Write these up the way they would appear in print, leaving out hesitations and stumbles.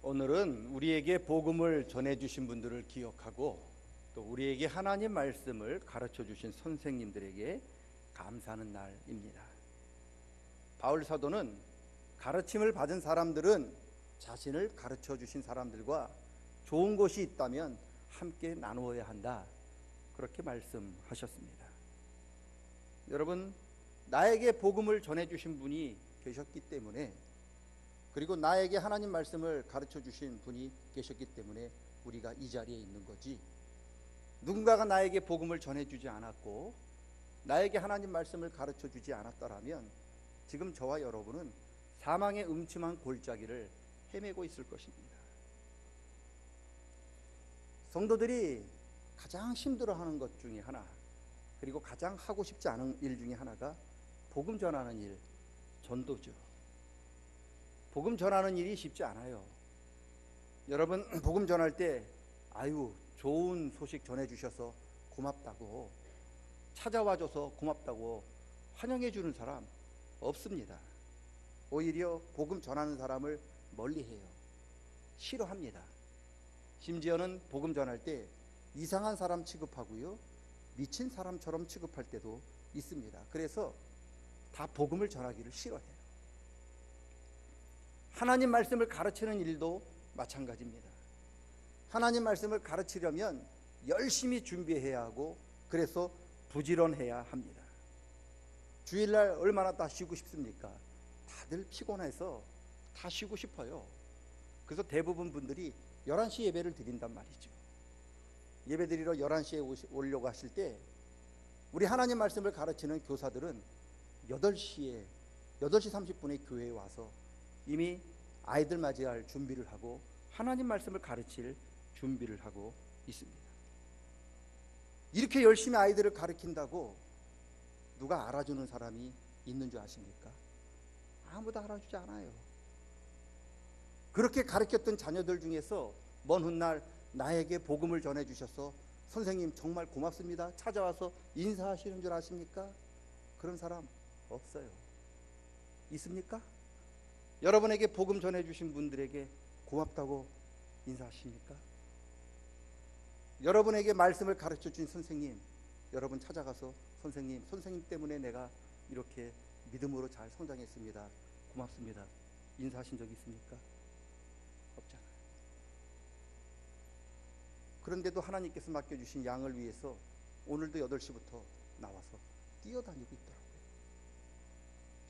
오늘은 우리에게 복음을 전해주신 분들을 기억하고 또 우리에게 하나님 말씀을 가르쳐주신 선생님들에게 감사하는 날입니다. 바울 사도는 가르침을 받은 사람들은 자신을 가르쳐주신 사람들과 좋은 것이 있다면 함께 나누어야 한다, 그렇게 말씀하셨습니다. 여러분, 나에게 복음을 전해주신 분이 계셨기 때문에, 그리고 나에게 하나님 말씀을 가르쳐 주신 분이 계셨기 때문에 우리가 이 자리에 있는 거지, 누군가가 나에게 복음을 전해주지 않았고 나에게 하나님 말씀을 가르쳐 주지 않았더라면 지금 저와 여러분은 사망의 음침한 골짜기를 헤매고 있을 것입니다. 성도들이 가장 힘들어하는 것 중에 하나, 그리고 가장 하고 싶지 않은 일 중에 하나가 복음 전하는 일, 전도죠. 복음 전하는 일이 쉽지 않아요. 여러분, 복음 전할 때 아유, 좋은 소식 전해주셔서 고맙다고, 찾아와줘서 고맙다고 환영해 주는 사람 없습니다. 오히려 복음 전하는 사람을 멀리해요. 싫어합니다. 심지어는 복음 전할 때 이상한 사람 취급하고요, 미친 사람처럼 취급할 때도 있습니다. 그래서 다 복음을 전하기를 싫어해요. 하나님 말씀을 가르치는 일도 마찬가지입니다. 하나님 말씀을 가르치려면 열심히 준비해야 하고, 그래서 부지런해야 합니다. 주일날 얼마나 다 쉬고 싶습니까? 다들 피곤해서 다 쉬고 싶어요. 그래서 대부분 분들이 11시 예배를 드린단 말이죠. 예배 드리러 11시에 오려고 하실 때 우리 하나님 말씀을 가르치는 교사들은 8시 30분에 교회에 와서 이미 아이들 맞이할 준비를 하고 하나님 말씀을 가르칠 준비를 하고 있습니다. 이렇게 열심히 아이들을 가르친다고 누가 알아주는 사람이 있는 줄 아십니까? 아무도 알아주지 않아요. 그렇게 가르쳤던 자녀들 중에서 먼 훗날 나에게 복음을 전해주셔서 선생님 정말 고맙습니다, 찾아와서 인사하시는 줄 아십니까? 그런 사람 없어요. 있습니까? 여러분에게 복음 전해주신 분들에게 고맙다고 인사하십니까? 여러분에게 말씀을 가르쳐준 선생님, 여러분 찾아가서 선생님 때문에 내가 이렇게 믿음으로 잘 성장했습니다, 고맙습니다, 인사하신 적 있습니까? 없잖아요. 그런데도 하나님께서 맡겨주신 양을 위해서 오늘도 8시부터 나와서 뛰어다니고 있더라고요.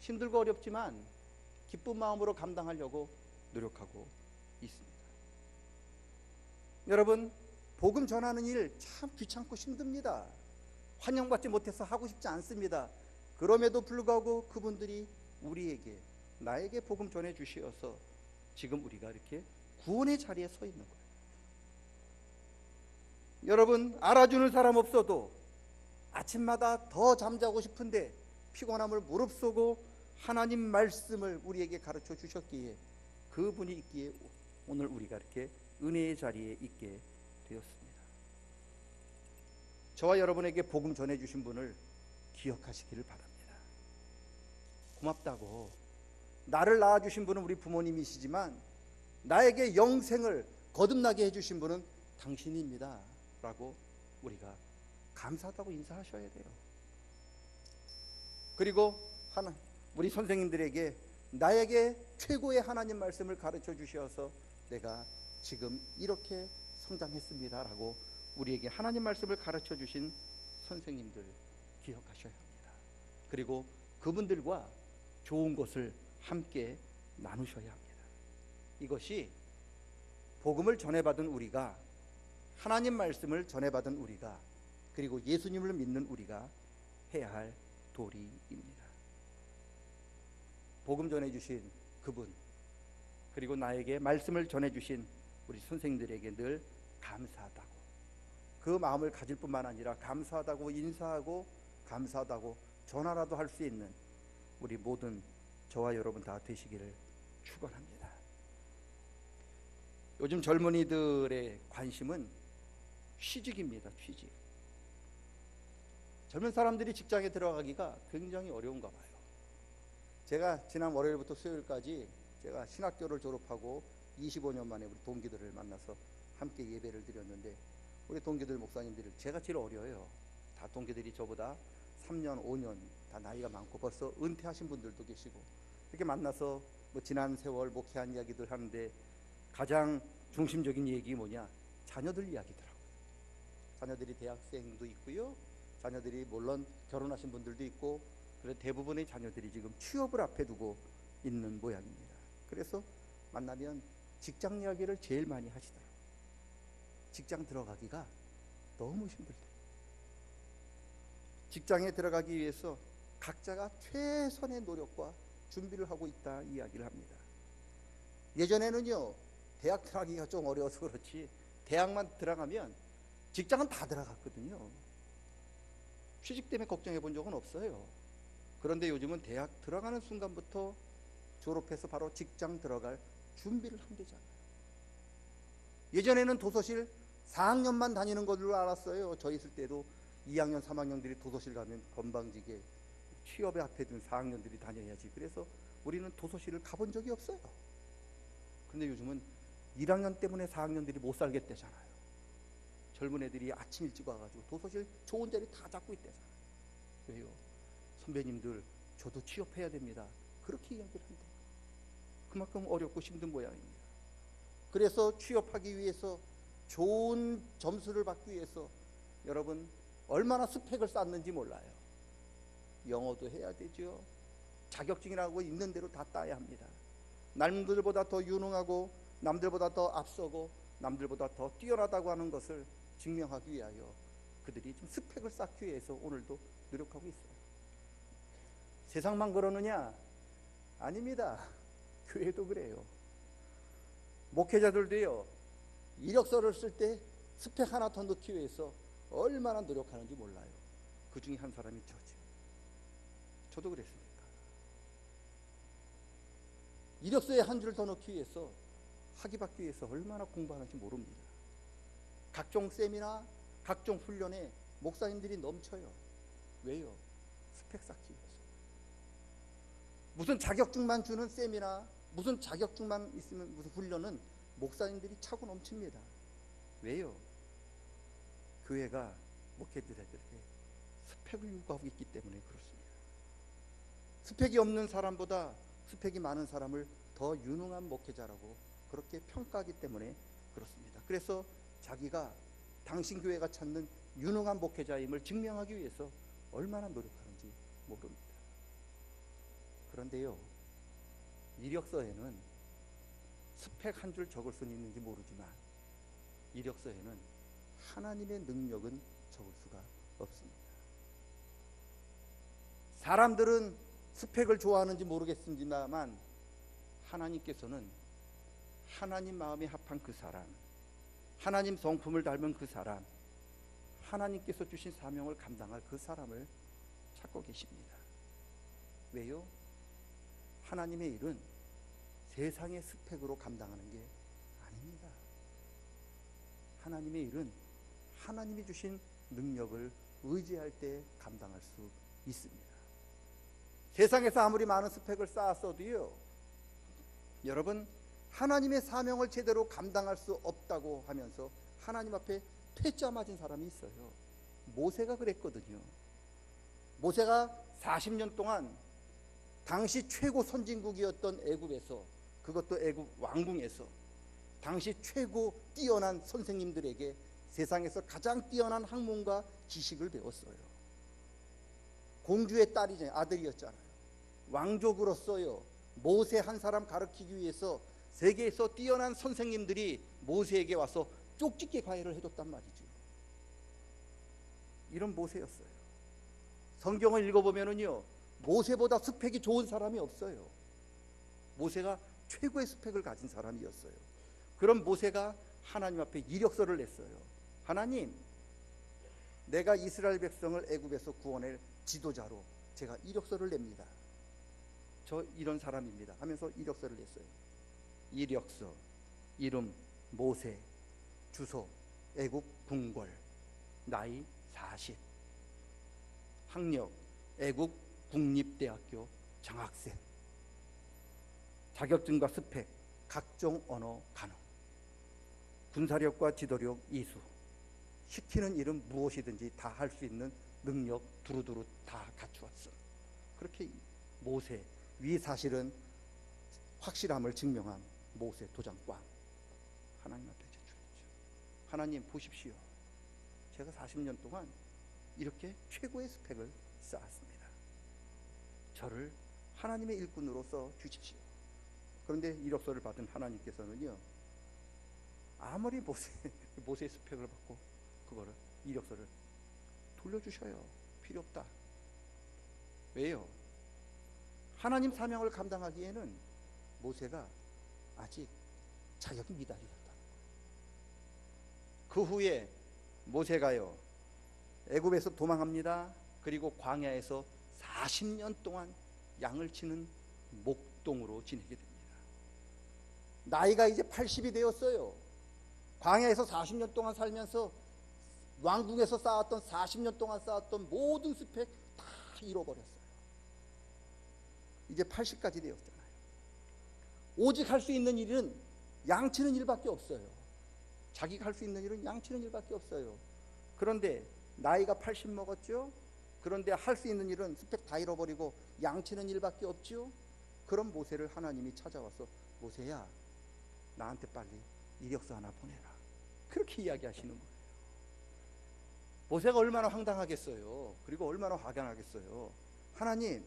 힘들고 어렵지만 기쁜 마음으로 감당하려고 노력하고 있습니다. 여러분, 복음 전하는 일 참 귀찮고 힘듭니다. 환영받지 못해서 하고 싶지 않습니다. 그럼에도 불구하고 그분들이 우리에게, 나에게 복음 전해 주시어서 지금 우리가 이렇게 구원의 자리에 서 있는 거예요. 여러분, 알아주는 사람 없어도 아침마다 더 잠자고 싶은데 피곤함을 무릅쓰고 하나님 말씀을 우리에게 가르쳐 주셨기에, 그분이 있기에 오늘 우리가 이렇게 은혜의 자리에 있게 되었습니다. 저와 여러분에게 복음 전해주신 분을 기억하시기를 바랍니다. 고맙다고. 나를 낳아주신 분은 우리 부모님이시지만 나에게 영생을 거듭나게 해주신 분은 당신입니다 라고 우리가 감사하다고 인사하셔야 돼요. 그리고 우리 선생님들에게 나에게 최고의 하나님 말씀을 가르쳐 주셔서 내가 지금 이렇게 성장했습니다 라고 우리에게 하나님 말씀을 가르쳐 주신 선생님들 기억하셔야 합니다. 그리고 그분들과 좋은 것을 함께 나누셔야 합니다. 이것이 복음을 전해받은 우리가, 하나님 말씀을 전해받은 우리가, 그리고 예수님을 믿는 우리가 해야 할 도리입니다. 복음 전해주신 그분, 그리고 나에게 말씀을 전해주신 우리 선생님들에게 늘 감사하다고, 그 마음을 가질 뿐만 아니라 감사하다고 인사하고 감사하다고 전화라도 할 수 있는 우리 모든 저와 여러분 다 되시기를 축원합니다. 요즘 젊은이들의 관심은 취직입니다. 취직. 젊은 사람들이 직장에 들어가기가 굉장히 어려운가 봐요. 제가 지난 월요일부터 수요일까지 제가 신학교를 졸업하고 25년 만에 우리 동기들을 만나서 함께 예배를 드렸는데, 우리 동기들 목사님들이 제가 제일 어려요. 다 동기들이 저보다 3년 5년 다 나이가 많고 벌써 은퇴하신 분들도 계시고, 이렇게 만나서 뭐 지난 세월 목회한 이야기들 하는데 가장 중심적인 얘기 뭐냐, 자녀들 이야기더라고요. 자녀들이 대학생도 있고요, 자녀들이 물론 결혼하신 분들도 있고, 그래서 대부분의 자녀들이 지금 취업을 앞에 두고 있는 모양입니다. 그래서 만나면 직장 이야기를 제일 많이 하시더라고요. 직장 들어가기가 너무 힘들대요. 직장에 들어가기 위해서 각자가 최선의 노력과 준비를 하고 있다 이야기를 합니다. 예전에는요, 대학 들어가기가 좀 어려워서 그렇지 대학만 들어가면 직장은 다 들어갔거든요. 취직 때문에 걱정해 본 적은 없어요. 그런데 요즘은 대학 들어가는 순간부터 졸업해서 바로 직장 들어갈 준비를 한대잖아요. 예전에는 도서실 4학년만 다니는 걸로 알았어요. 저 있을 때도 2학년 3학년들이 도서실 가면 건방지게 취업에 앞에 둔 4학년들이 다녀야지, 그래서 우리는 도서실을 가본 적이 없어요. 근데 요즘은 1학년 때문에 4학년들이 못 살겠대잖아요. 젊은 애들이 아침 일찍 와가지고 도서실 좋은 자리 다 잡고 있대잖아요. 왜요? 선배님들 저도 취업해야 됩니다, 그렇게 이야기를 한대요. 그만큼 어렵고 힘든 모양입니다. 그래서 취업하기 위해서 좋은 점수를 받기 위해서 여러분 얼마나 스펙을 쌓는지 몰라요. 영어도 해야 되죠. 자격증이라고 있는 대로 다 따야 합니다. 남들보다 더 유능하고 남들보다 더 앞서고 남들보다 더 뛰어나다고 하는 것을 증명하기 위하여 그들이 좀 스펙을 쌓기 위해서 오늘도 노력하고 있어요. 세상만 그러느냐? 아닙니다. 교회도 그래요. 목회자들도요, 이력서를 쓸 때 스펙 하나 더 넣기 위해서 얼마나 노력하는지 몰라요. 그 중에 한 사람이 저죠. 저도 그랬으니까. 이력서에 한 줄 더 넣기 위해서, 학위 받기 위해서 얼마나 공부하는지 모릅니다. 각종 세미나, 각종 훈련에 목사님들이 넘쳐요. 왜요? 스펙 쌓기 위해서. 무슨 자격증만 주는 세미나, 무슨 자격증만 있으면 무슨 훈련은 목사님들이 차고 넘칩니다. 왜요? 교회가 목회자들에게 스펙을 요구하고 있기 때문에 그렇습니다. 스펙이 없는 사람보다 스펙이 많은 사람을 더 유능한 목회자라고 그렇게 평가하기 때문에 그렇습니다. 그래서 자기가 당신 교회가 찾는 유능한 목회자임을 증명하기 위해서 얼마나 노력하는지 모릅니다. 그런데요, 이력서에는 스펙 한 줄 적을 수는 있는지 모르지만 이력서에는 하나님의 능력은 적을 수가 없습니다. 사람들은 스펙을 좋아하는지 모르겠습니다만 하나님께서는 하나님 마음에 합한 그 사람, 하나님 성품을 닮은 그 사람, 하나님께서 주신 사명을 감당할 그 사람을 찾고 계십니다. 왜요? 하나님의 일은 세상의 스펙으로 감당하는 게 아닙니다. 하나님의 일은 하나님이 주신 능력을 의지할 때 감당할 수 있습니다. 세상에서 아무리 많은 스펙을 쌓았어도요, 여러분 하나님의 사명을 제대로 감당할 수 없다고 하면서 하나님 앞에 퇴짜 맞은 사람이 있어요. 모세가 그랬거든요. 모세가 40년 동안 당시 최고 선진국이었던 애굽에서, 그것도 애굽 왕궁에서 당시 최고 뛰어난 선생님들에게 세상에서 가장 뛰어난 학문과 지식을 배웠어요. 공주의 딸이잖아요. 아들이었잖아요. 왕족으로서요, 모세 한 사람 가르치기 위해서 세계에서 뛰어난 선생님들이 모세에게 와서 쪽집게 과외를 해줬단 말이죠. 이런 모세였어요. 성경을 읽어보면은요, 모세보다 스펙이 좋은 사람이 없어요. 모세가 최고의 스펙을 가진 사람이었어요. 그런 모세가 하나님 앞에 이력서를 냈어요. 하나님, 내가 이스라엘 백성을 애굽에서 구원할 지도자로 제가 이력서를 냅니다. 저 이런 사람입니다 하면서 이력서를 냈어요. 이력서, 이름 모세, 주소 애굽 궁궐, 나이 40, 학력 애굽 국립대학교 장학생, 자격증과 스펙 각종 언어 가능, 군사력과 지도력 이수, 시키는 일은 무엇이든지 다 할 수 있는 능력 두루두루 다 갖추었어. 그렇게 모세, 위 사실은 확실함을 증명한 모세 도장꽝 하나님 앞에 제출했죠. 하나님 보십시오. 제가 40년 동안 이렇게 최고의 스펙을 쌓았습니다. 저를 하나님의 일꾼으로 써 주십시오. 그런데 이력서를 받은 하나님께서는요, 아무리 모세의 스펙을 받고 그거를 이력서를 돌려주셔요. 필요 없다. 왜요? 하나님 사명을 감당하기에는 모세가 아직 자격이 미달이었다는 거예요. 그 후에 모세가요, 애굽에서 도망합니다. 그리고 광야에서 40년 동안 양을 치는 목동으로 지내게 됩니다. 나이가 이제 80이 되었어요. 광야에서 40년 동안 살면서 왕궁에서 쌓았던 40년 동안 쌓았던 모든 스펙 다 잃어버렸어요. 이제 80까지 되었잖아요. 오직 할 수 있는 일은 양치는 일밖에 없어요. 자기가 할 수 있는 일은 양치는 일밖에 없어요. 그런데 나이가 80 먹었죠. 그런데 할 수 있는 일은 스펙 다 잃어버리고 양치는 일밖에 없죠. 그런 모세를 하나님이 찾아와서, 모세야, 나한테 빨리 이력서 하나 보내라. 그렇게 이야기하시는 거예요. 모세가 얼마나 황당하겠어요. 그리고 얼마나 확연하겠어요. 하나님,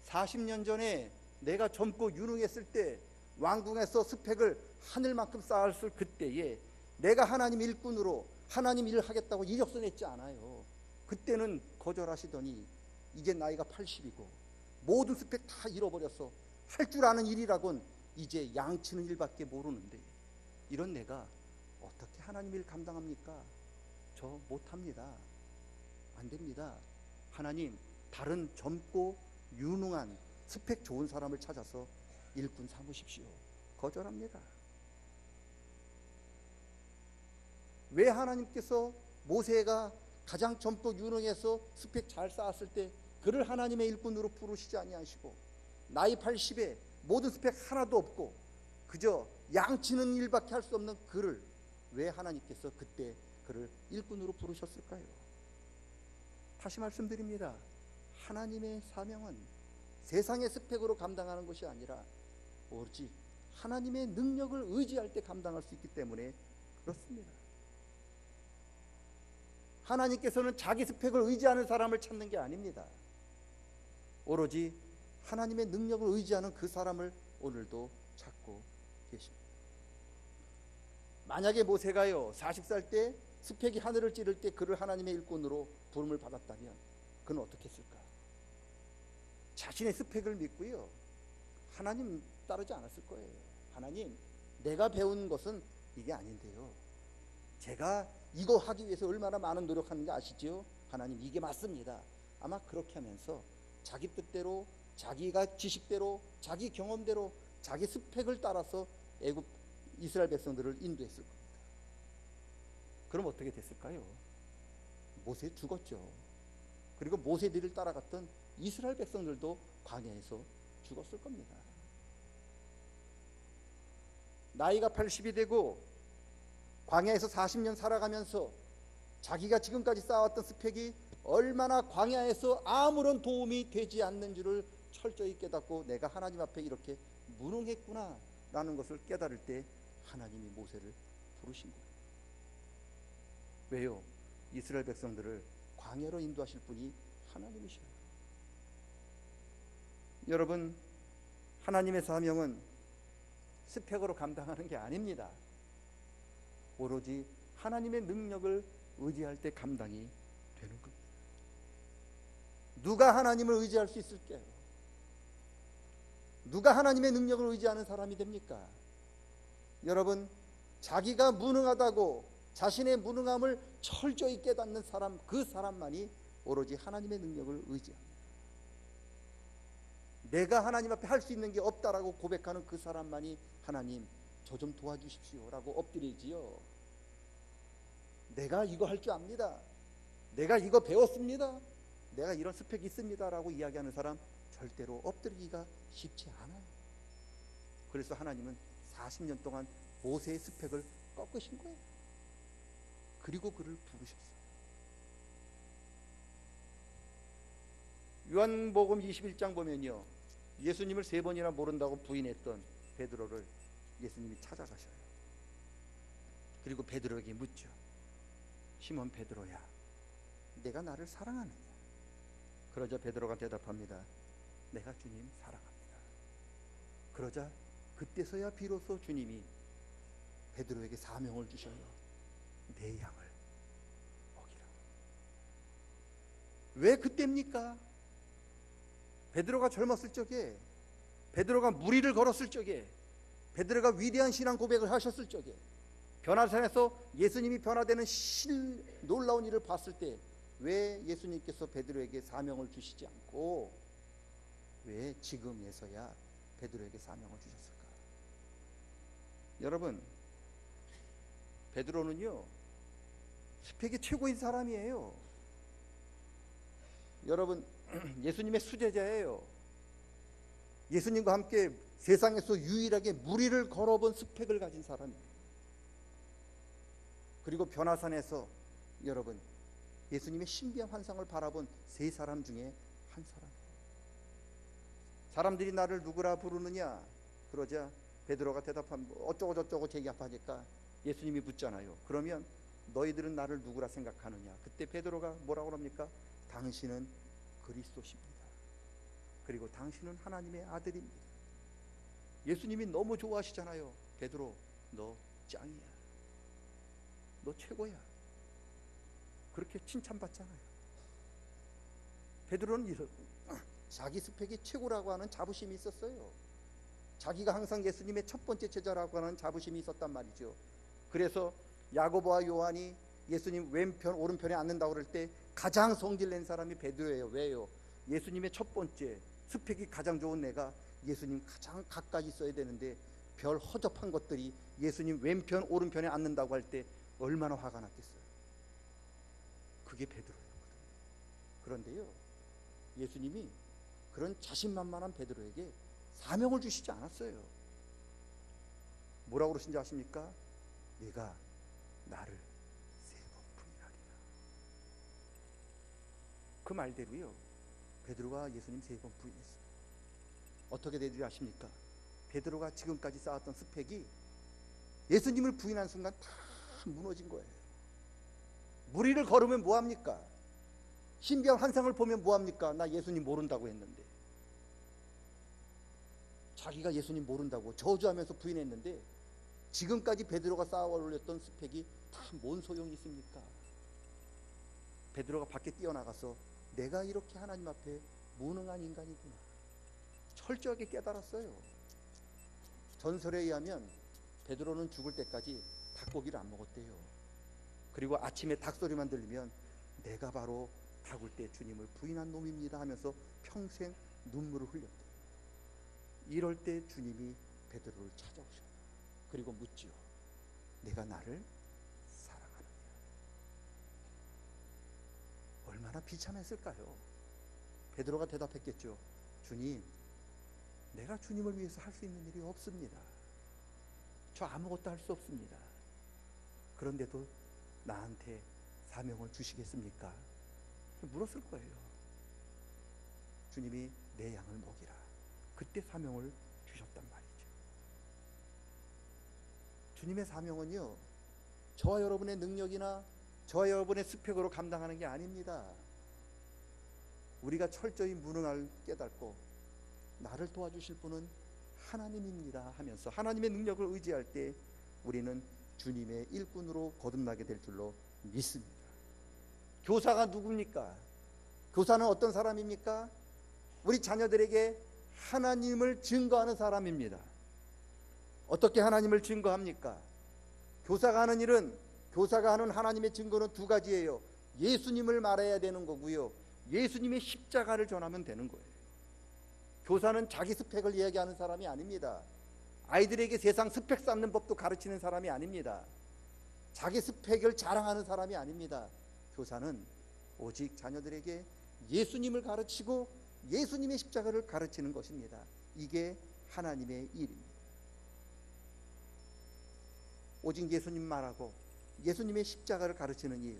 40년 전에 내가 젊고 유능했을 때 왕궁에서 스펙을 하늘만큼 쌓았을 그때에 내가 하나님 일꾼으로 하나님 일을 하겠다고 이력서 냈지 않아요. 그때는 거절하시더니 이제 나이가 80이고 모든 스펙 다 잃어버려서 할 줄 아는 일이라곤 이제 양치는 일밖에 모르는데, 이런 내가 어떻게 하나님 일 감당합니까? 저 못합니다. 안 됩니다. 하나님, 다른 젊고 유능한 스펙 좋은 사람을 찾아서 일꾼 삼으십시오. 거절합니다. 왜 하나님께서 모세가 가장 젊고 유능해서 스펙 잘 쌓았을 때 그를 하나님의 일꾼으로 부르시지 아니하시고, 나이 80에 모든 스펙 하나도 없고 그저 양치는 일밖에 할 수 없는 그를 왜 하나님께서 그때 그를 일꾼으로 부르셨을까요? 다시 말씀드립니다. 하나님의 사명은 세상의 스펙으로 감당하는 것이 아니라 오직 하나님의 능력을 의지할 때 감당할 수 있기 때문에 그렇습니다. 하나님께서는 자기 스펙을 의지하는 사람을 찾는 게 아닙니다. 오로지 하나님의 능력을 의지하는 그 사람을 오늘도 찾고 계십니다. 만약에 모세가요 40살 때 스펙이 하늘을 찌를 때 그를 하나님의 일꾼으로 부름을 받았다면 그는 어떻게 했을까? 자신의 스펙을 믿고요, 하나님 따르지 않았을 거예요. 하나님, 내가 배운 것은 이게 아닌데요, 제가 이거 하기 위해서 얼마나 많은 노력하는지 아시죠? 하나님, 이게 맞습니다. 아마 그렇게 하면서 자기 뜻대로, 자기가 지식대로, 자기 경험대로, 자기 스펙을 따라서 애굽 이스라엘 백성들을 인도했을 겁니다. 그럼 어떻게 됐을까요? 모세 죽었죠. 그리고 모세 뒤를 따라갔던 이스라엘 백성들도 광야에서 죽었을 겁니다. 나이가 80이 되고 광야에서 40년 살아가면서 자기가 지금까지 쌓아왔던 스펙이 얼마나 광야에서 아무런 도움이 되지 않는 줄을 철저히 깨닫고 내가 하나님 앞에 이렇게 무능했구나 라는 것을 깨달을 때 하나님이 모세를 부르신 거예요. 왜요? 이스라엘 백성들을 광야로 인도하실 분이 하나님이셔요. 여러분, 하나님의 사명은 스펙으로 감당하는 게 아닙니다. 오로지 하나님의 능력을 의지할 때 감당이 되는 겁니다. 누가 하나님을 의지할 수 있을까요? 누가 하나님의 능력을 의지하는 사람이 됩니까? 여러분, 자기가 무능하다고 자신의 무능함을 철저히 깨닫는 사람, 그 사람만이 오로지 하나님의 능력을 의지합니다. 내가 하나님 앞에 할 수 있는 게 없다라고 고백하는 그 사람만이 하나님, 저 좀 도와주십시오 라고 엎드리지요. 내가 이거 할 줄 압니다, 내가 이거 배웠습니다, 내가 이런 스펙이 있습니다 라고 이야기하는 사람 절대로 엎드리기가 쉽지 않아요. 그래서 하나님은 40년 동안 모세의 스펙을 꺾으신 거예요. 그리고 그를 부르셨어요. 요한복음 21장 보면요, 예수님을 3번이나 모른다고 부인했던 베드로를 예수님이 찾아가셔요. 그리고 베드로에게 묻죠. 시몬 베드로야, 내가 나를 사랑하느냐? 그러자 베드로가 대답합니다. 내가 주님 사랑합니다. 그러자 그때서야 비로소 주님이 베드로에게 사명을 주셔요. 내 양을 먹이라. 왜 그때입니까? 베드로가 젊었을 적에, 베드로가 무리를 걸었을 적에, 베드로가 위대한 신앙 고백을 하셨을 적에, 변화산에서 예수님이 변화되는 놀라운 일을 봤을 때 왜 예수님께서 베드로에게 사명을 주시지 않고 왜 지금에서야 베드로에게 사명을 주셨을까? 여러분, 베드로는요 스펙이 최고인 사람이에요. 여러분, 예수님의 수제자예요. 예수님과 함께 세상에서 유일하게 무리를 걸어본 스펙을 가진 사람이에요. 그리고 변화산에서 여러분 예수님의 신비한 환상을 바라본 3사람 중에 한 사람. 사람들이 나를 누구라 부르느냐? 그러자 베드로가 대답하면 어쩌고 저쩌고 제기합하니까 예수님이 묻잖아요. 그러면 너희들은 나를 누구라 생각하느냐? 그때 베드로가 뭐라고 합니까? 당신은 그리스도십니다. 그리고 당신은 하나님의 아들입니다. 예수님이 너무 좋아하시잖아요. 베드로, 너 짱이야. 너 최고야. 그렇게 칭찬받잖아요. 베드로는 자기 스펙이 최고라고 하는 자부심이 있었어요. 자기가 항상 예수님의 첫 번째 제자라고 하는 자부심이 있었단 말이죠. 그래서 야고보와 요한이 예수님 왼편 오른편에 앉는다고 그럴 때 가장 성질낸 사람이 베드로예요. 왜요? 예수님의 첫 번째 스펙이 가장 좋은 내가 예수님 가장 가까이 있어야 되는데 별 허접한 것들이 예수님 왼편 오른편에 앉는다고 할 때 얼마나 화가 났겠어요. 그게 베드로였거든요. 그런데요, 예수님이 그런 자신만만한 베드로에게 사명을 주시지 않았어요. 뭐라고 그러신지 아십니까? 네가 나를 3번 부인하리라. 그 말대로요, 베드로가 예수님 3번 부인했어요. 어떻게 되는지 아십니까? 베드로가 지금까지 쌓았던 스펙이 예수님을 부인한 순간 다 무너진 거예요. 무리를 걸으면 뭐합니까? 신비한 환상을 보면 뭐합니까? 나 예수님 모른다고 했는데, 자기가 예수님 모른다고 저주하면서 부인했는데 지금까지 베드로가 쌓아 올렸던 스펙이 다 뭔 소용이 있습니까? 베드로가 밖에 뛰어나가서 내가 이렇게 하나님 앞에 무능한 인간이구나 철저하게 깨달았어요. 전설에 의하면 베드로는 죽을 때까지 닭고기를 안 먹었대요. 그리고 아침에 닭소리만 들리면 내가 바로 닭을 때 주님을 부인한 놈입니다 하면서 평생 눈물을 흘렸대요. 이럴 때 주님이 베드로를 찾아오셔요. 그리고 묻지요. 내가 나를 사랑하느냐? 얼마나 비참했을까요? 베드로가 대답했겠죠. 주님, 내가 주님을 위해서 할 수 있는 일이 없습니다. 저 아무것도 할 수 없습니다. 그런데도 나한테 사명을 주시겠습니까? 물었을 거예요. 주님이 내 양을 먹이라. 그때 사명을 주셨단 말이죠. 주님의 사명은요, 저와 여러분의 능력이나 저와 여러분의 스펙으로 감당하는 게 아닙니다. 우리가 철저히 무능함을 깨닫고 나를 도와주실 분은 하나님입니다 하면서 하나님의 능력을 의지할 때 우리는 주님의 일꾼으로 거듭나게 될 줄로 믿습니다. 교사가 누굽니까? 교사는 어떤 사람입니까? 우리 자녀들에게 하나님을 증거하는 사람입니다. 어떻게 하나님을 증거합니까? 교사가 하는 일은, 교사가 하는 하나님의 증거는 2가지예요. 예수님을 말해야 되는 거고요, 예수님의 십자가를 전하면 되는 거예요. 교사는 자기 스펙을 이야기하는 사람이 아닙니다. 아이들에게 세상 스펙 쌓는 법도 가르치는 사람이 아닙니다. 자기 스펙을 자랑하는 사람이 아닙니다. 교사는 오직 자녀들에게 예수님을 가르치고 예수님의 십자가를 가르치는 것입니다. 이게 하나님의 일입니다. 오직 예수님 말하고 예수님의 십자가를 가르치는 일,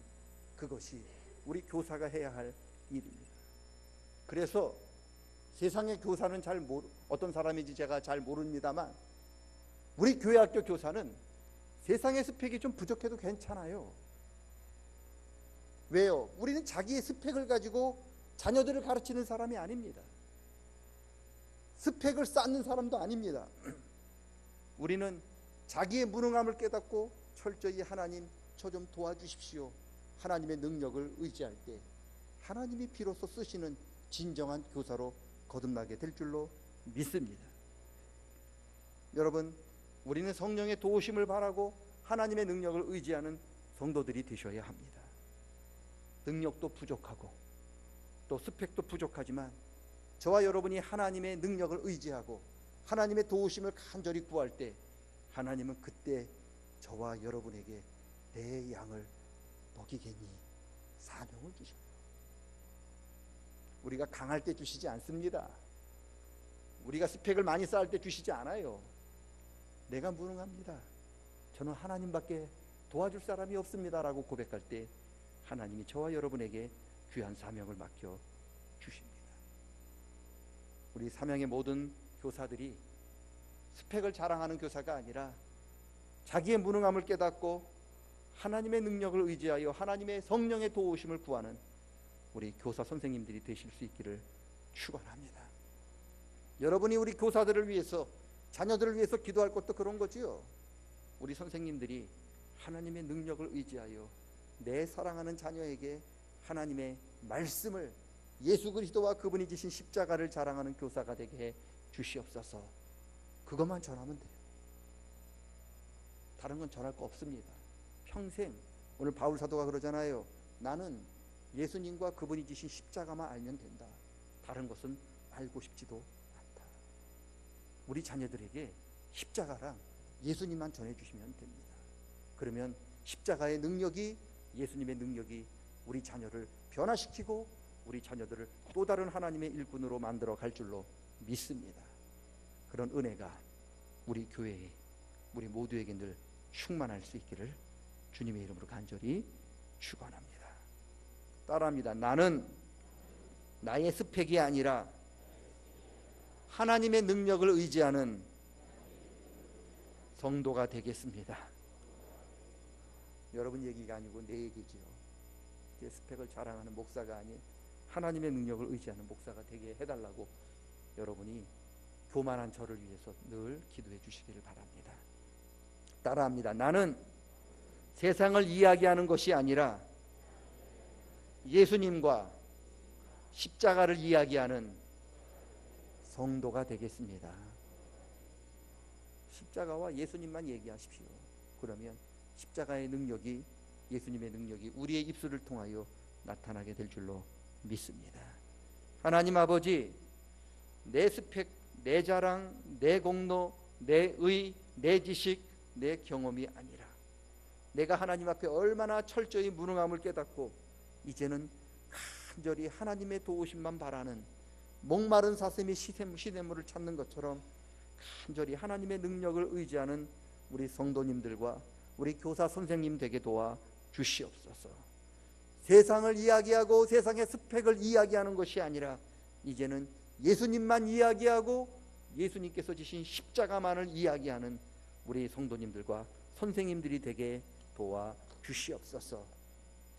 그것이 우리 교사가 해야 할 일입니다. 그래서 세상의 교사는 어떤 사람인지 제가 잘 모릅니다만, 우리 교회학교 교사는 세상의 스펙이 좀 부족해도 괜찮아요. 왜요? 우리는 자기의 스펙을 가지고 자녀들을 가르치는 사람이 아닙니다. 스펙을 쌓는 사람도 아닙니다. 우리는 자기의 무능함을 깨닫고 철저히 하나님, 저 좀 도와주십시오, 하나님의 능력을 의지할 때 하나님이 비로소 쓰시는 진정한 교사로 거듭나게 될 줄로 믿습니다. 여러분, 우리는 성령의 도우심을 바라고 하나님의 능력을 의지하는 성도들이 되셔야 합니다. 능력도 부족하고 또 스펙도 부족하지만 저와 여러분이 하나님의 능력을 의지하고 하나님의 도우심을 간절히 구할 때 하나님은 그때 저와 여러분에게 내 양을 먹이겠니 사명을 주십니다. 우리가 강할 때 주시지 않습니다. 우리가 스펙을 많이 쌓을 때 주시지 않아요. 내가 무능합니다, 저는 하나님밖에 도와줄 사람이 없습니다 라고 고백할 때 하나님이 저와 여러분에게 귀한 사명을 맡겨 주십니다. 우리 삼양의 모든 교사들이 스펙을 자랑하는 교사가 아니라 자기의 무능함을 깨닫고 하나님의 능력을 의지하여 하나님의 성령의 도우심을 구하는 우리 교사 선생님들이 되실 수 있기를 축원합니다. 여러분이 우리 교사들을 위해서, 자녀들을 위해서 기도할 것도 그런 거지요. 우리 선생님들이 하나님의 능력을 의지하여 내 사랑하는 자녀에게 하나님의 말씀을, 예수 그리스도와 그분이 지신 십자가를 자랑하는 교사가 되게 해 주시옵소서. 그것만 전하면 돼요. 다른 건 전할 거 없습니다. 평생, 오늘 바울 사도가 그러잖아요. 나는 예수님과 그분이 지신 십자가만 알면 된다. 다른 것은 알고 싶지도 않다. 우리 자녀들에게 십자가랑 예수님만 전해주시면 됩니다. 그러면 십자가의 능력이, 예수님의 능력이 우리 자녀를 변화시키고 우리 자녀들을 또 다른 하나님의 일꾼으로 만들어 갈 줄로 믿습니다. 그런 은혜가 우리 교회에, 우리 모두에게 늘 충만할 수 있기를 주님의 이름으로 간절히 축원합니다. 따라합니다. 나는 나의 스펙이 아니라 하나님의 능력을 의지하는 성도가 되겠습니다. 여러분 얘기가 아니고 내 얘기지요. 제 스펙을 자랑하는 목사가 아닌 하나님의 능력을 의지하는 목사가 되게 해달라고 여러분이 교만한 저를 위해서 늘 기도해 주시기를 바랍니다. 따라합니다. 나는 세상을 이야기하는 것이 아니라 예수님과 십자가를 이야기하는 성도가 되겠습니다. 십자가와 예수님만 얘기하십시오. 그러면 십자가의 능력이, 예수님의 능력이 우리의 입술을 통하여 나타나게 될 줄로 믿습니다. 하나님 아버지, 내 스펙, 내 자랑, 내 공로, 내 의, 내 지식, 내 경험이 아니라 내가 하나님 앞에 얼마나 철저히 무능함을 깨닫고 이제는 간절히 하나님의 도우심만 바라는 목마른 사슴이 시냇물을 찾는 것처럼 간절히 하나님의 능력을 의지하는 우리 성도님들과 우리 교사 선생님 되게 도와 주시옵소서. 세상을 이야기하고 세상의 스펙을 이야기하는 것이 아니라 이제는 예수님만 이야기하고 예수님께서 지신 십자가만을 이야기하는 우리 성도님들과 선생님들이 되게 도와 주시옵소서.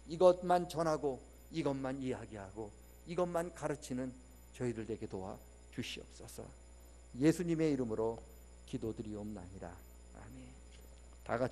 이것만 전하고 이것만 이야기하고 이것만 가르치는 저희들 되게 도와 주시옵소서. 예수님의 이름으로 기도드리옵나이다. 아멘. 다 같이